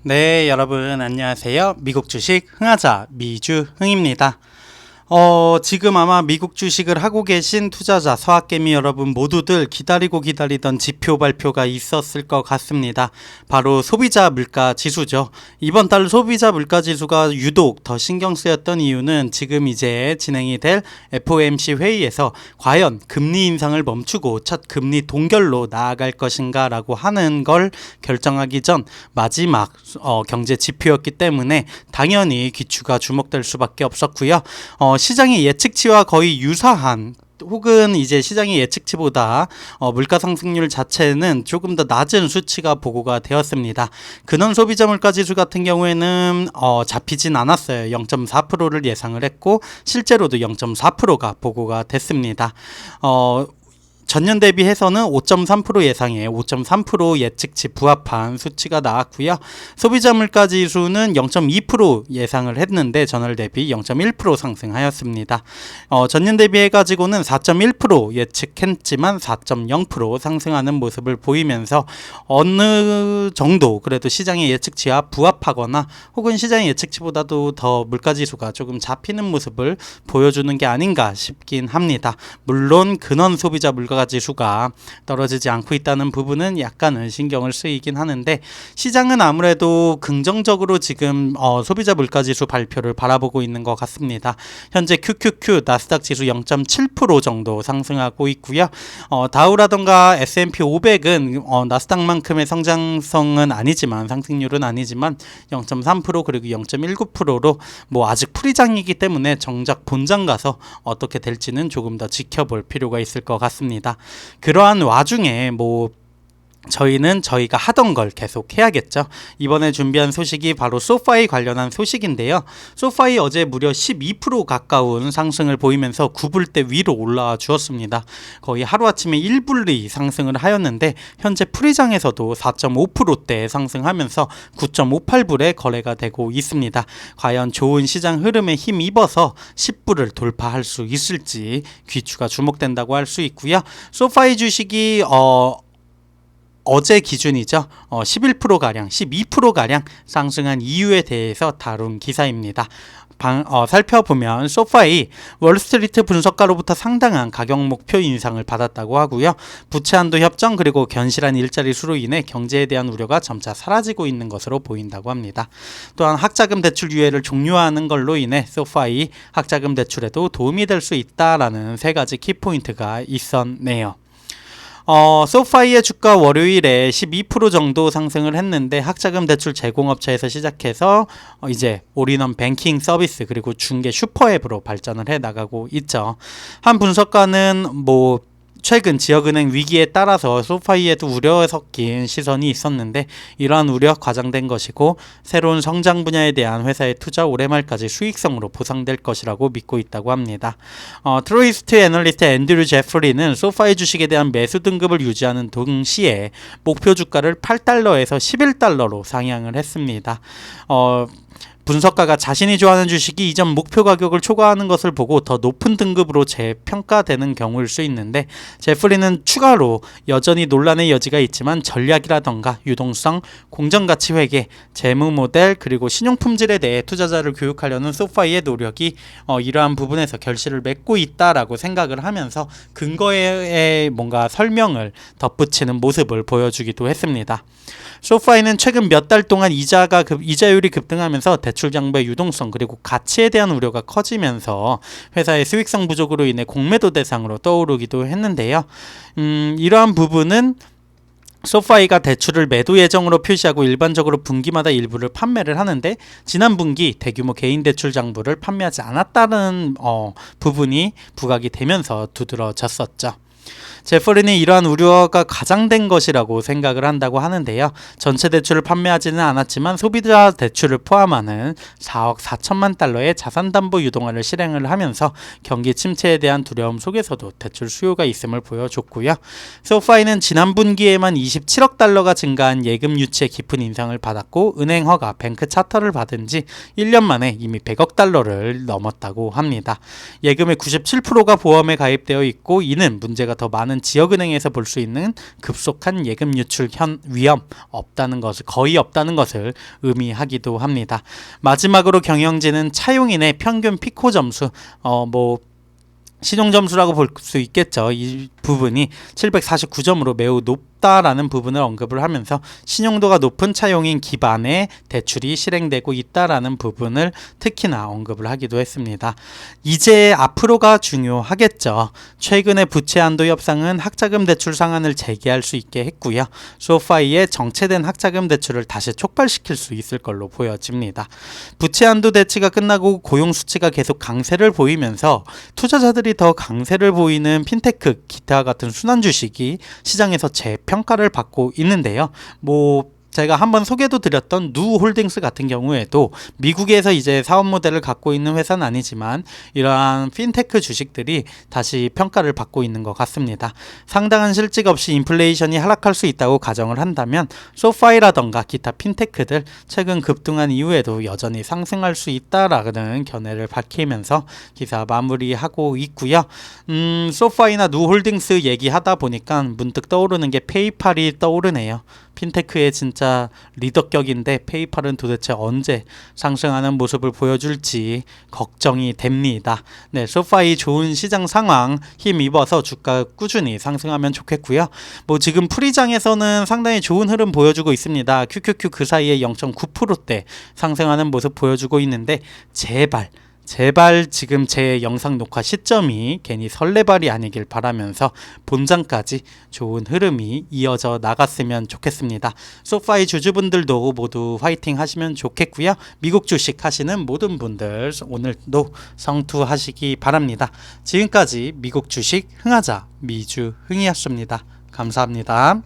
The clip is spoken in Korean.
네, 여러분 안녕하세요. 미국 주식 흥하자 미주흥입니다. 지금 아마 미국 주식을 하고 계신 투자자, 서학개미 여러분 모두들 기다리던 지표 발표가 있었을 것 같습니다. 바로 소비자 물가 지수죠. 이번 달 소비자 물가 지수가 유독 더 신경 쓰였던 이유는 지금 이제 진행이 될 FOMC 회의에서 과연 금리 인상을 멈추고 첫 금리 동결로 나아갈 것인가 라고 하는 걸 결정하기 전 마지막 경제 지표였기 때문에 당연히 귀추가 주목될 수밖에 없었고요. 시장의 예측치와 거의 유사한 혹은 이제 시장의 예측치보다 물가 상승률 자체는 조금 더 낮은 수치가 보고가 되었습니다. 근원 소비자 물가 지수 같은 경우에는 잡히진 않았어요. 0.4%를 예상을 했고 실제로도 0.4%가 보고가 됐습니다. 전년 대비해서는 5.3% 예상에 5.3% 예측치 부합한 수치가 나왔고요. 소비자 물가 지수는 0.2% 예상을 했는데 전월 대비 0.1% 상승하였습니다. 전년 대비해가지고는 4.1% 예측했지만 4.0% 상승하는 모습을 보이면서 어느 정도 그래도 시장의 예측치와 부합하거나 혹은 시장의 예측치보다도 더 물가 지수가 조금 잡히는 모습을 보여주는 게 아닌가 싶긴 합니다. 물론 근원 소비자 물가 지수가 떨어지지 않고 있다는 부분은 약간은 신경을 쓰이긴 하는데 시장은 아무래도 긍정적으로 지금 소비자 물가지수 발표를 바라보고 있는 것 같습니다. 현재 QQQ 나스닥 지수 0.7% 정도 상승하고 있고요. 다우라던가 S&P 500은 나스닥만큼의 성장성은 아니지만 상승률은 아니지만 0.3% 그리고 0.19%로 뭐 아직 풀이장이기 때문에 정작 본장 가서 어떻게 될지는 조금 더 지켜볼 필요가 있을 것 같습니다. 그러한 와중에 저희가 하던 걸 계속 해야겠죠. 이번에 준비한 소식이 바로 소파이 관련한 소식인데요. 소파이 어제 무려 12% 가까운 상승을 보이면서 9불대 위로 올라와 주었습니다. 거의 하루아침에 1불리 상승을 하였는데 현재 프리장에서도 4.5%대 상승하면서 9.58불에 거래가 되고 있습니다. 과연 좋은 시장 흐름에 힘입어서 10불을 돌파할 수 있을지 귀추가 주목된다고 할 수 있고요. 소파이 주식이 어제 기준이죠. 11%가량, 12%가량 상승한 이유에 대해서 다룬 기사입니다. 살펴보면 소파이 월스트리트 분석가로부터 상당한 가격 목표 인상을 받았다고 하고요. 부채 한도 협정 그리고 견실한 일자리 수로 인해 경제에 대한 우려가 점차 사라지고 있는 것으로 보인다고 합니다. 또한 학자금 대출 유예를 종료하는 걸로 인해 소파이 학자금 대출에도 도움이 될 수 있다라는 세 가지 키포인트가 있었네요. 소파이의 주가 월요일에 12% 정도 상승을 했는데 학자금 대출 제공업체에서 시작해서 이제 올인원 뱅킹 서비스 그리고 중개 슈퍼앱으로 발전을 해 나가고 있죠. 한 분석가는 최근 지역은행 위기에 따라서 소파이에도 우려 섞인 시선이 있었는데 이러한 우려 과장된 것이고 새로운 성장 분야에 대한 회사의 투자 올해 말까지 수익성으로 보상될 것이라고 믿고 있다고 합니다. 트로이스트 애널리스트 앤드류 제프리는 소파이 주식에 대한 매수 등급을 유지하는 동시에 목표 주가를 8달러에서 11달러로 상향을 했습니다. 분석가가 자신이 좋아하는 주식이 이전 목표 가격을 초과하는 것을 보고 더 높은 등급으로 재평가되는 경우일 수 있는데 제프리는 추가로 여전히 논란의 여지가 있지만 전략이라던가 유동성, 공정가치 회계, 재무 모델 그리고 신용 품질에 대해 투자자를 교육하려는 소파이의 노력이 이러한 부분에서 결실을 맺고 있다라고 생각을 하면서 근거에 뭔가 설명을 덧붙이는 모습을 보여주기도 했습니다. 소파이는 최근 몇 달 동안 이자율이 급등하면서 대출 장부의 유동성 그리고 가치에 대한 우려가 커지면서 회사의 수익성 부족으로 인해 공매도 대상으로 떠오르기도 했는데요. 이러한 부분은 소파이가 대출을 매도 예정으로 표시하고 일반적으로 분기마다 일부를 판매를 하는데 지난 분기 대규모 개인 대출 장부를 판매하지 않았다는 부분이 부각이 되면서 두드러졌었죠. 제퍼리는 이러한 우려가 가장된 것이라고 생각을 한다고 하는데요. 전체 대출을 판매하지는 않았지만 소비자 대출을 포함하는 4억 4천만 달러의 자산담보 유동화를 실행을 하면서 경기 침체에 대한 두려움 속에서도 대출 수요가 있음을 보여줬고요. 소파이는 지난 분기에만 27억 달러가 증가한 예금 유치의 깊은 인상을 받았고 은행 허가, 뱅크 차터를 받은 지 1년 만에 이미 100억 달러를 넘었다고 합니다. 예금의 97%가 보험에 가입되어 있고 이는 문제가 우리가 더 많은 지역은행에서 볼 수 있는 급속한 예금 유출 위험 없다는 것을 거의 없다는 것을 의미하기도 합니다. 마지막으로 경영진은 차용인의 평균 피코 점수 신용 점수라고 볼 수 있겠죠. 이 부분이 749점으로 매우 높다라는 부분을 언급을 하면서 신용도가 높은 차용인 기반의 대출이 실행되고 있다라는 부분을 특히나 언급을 하기도 했습니다. 이제 앞으로가 중요하겠죠. 최근에 부채 한도 협상은 학자금 대출 상한을 재개할 수 있게 했고요. 소파이의 정체된 학자금 대출을 다시 촉발시킬 수 있을 걸로 보여집니다. 부채 한도 대치가 끝나고 고용 수치가 계속 강세를 보이면서 투자자들이 더 강세를 보이는 핀테크, 기타 같은 순환 주식이 시장에서 재평가를 받고 있는데요. 제가 한번 소개도 드렸던 누홀딩스 같은 경우에도 미국에서 이제 사업 모델을 갖고 있는 회사는 아니지만 이러한 핀테크 주식들이 다시 평가를 받고 있는 것 같습니다. 상당한 실직 없이 인플레이션이 하락할 수 있다고 가정을 한다면 소파이라던가 기타 핀테크들 최근 급등한 이후에도 여전히 상승할 수 있다라는 견해를 밝히면서 기사 마무리하고 있고요. 소파이나 누홀딩스 얘기하다 보니까 문득 떠오르는 게 페이팔이 떠오르네요. 핀테크의 진짜 리더격인데 페이팔은 도대체 언제 상승하는 모습을 보여줄지 걱정이 됩니다. 네, 소파이 좋은 시장 상황 힘입어서 주가 꾸준히 상승하면 좋겠고요. 지금 프리장에서는 상당히 좋은 흐름 보여주고 있습니다. QQQ 그 사이에 0.9%대 상승하는 모습 보여주고 있는데 제발 지금 제 영상 녹화 시점이 괜히 설레발이 아니길 바라면서 본장까지 좋은 흐름이 이어져 나갔으면 좋겠습니다. 소파이 주주분들도 모두 화이팅 하시면 좋겠고요. 미국 주식 하시는 모든 분들 오늘도 성투하시기 바랍니다. 지금까지 미국 주식 흥하자 미주흥이었습니다. 감사합니다.